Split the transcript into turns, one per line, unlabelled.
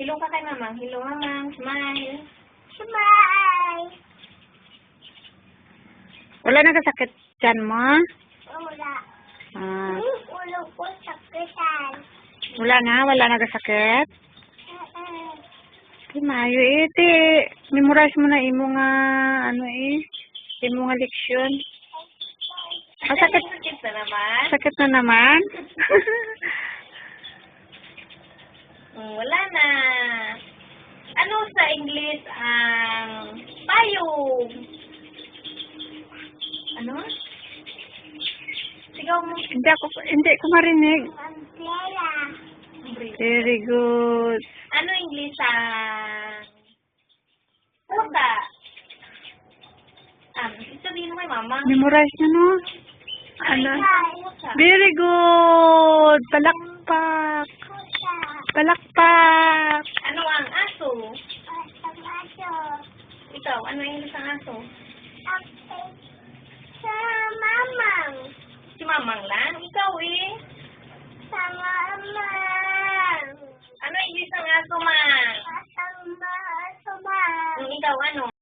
Hello ka kay mamang. Hello, mamang. Smile.
Smile.
Wala nagkasakit dyan mo?
Wala.
Ah,
Ulo ko sakitan.
wala nagkasakit? Di maayo ti. Memorize mo na imo nga, imo nga leksyon. Ah, sakit.
Sakit na naman.
Sakit na naman?
Wala na. Ano sa English ang payong? Ano? Sigaw mo.
Hindi ko marinig.
Umbrella.
Very good.
Ano English ang puta? Sabihin mo kay mama.
Memorize na no? Ano?
Puta.
Very good. Palakpak.
Pusa.
Palakpak.
Ano ang aso?
Tomato.
Ikaw, ano English ang aso?
Sa mamang.
Si mamang lang?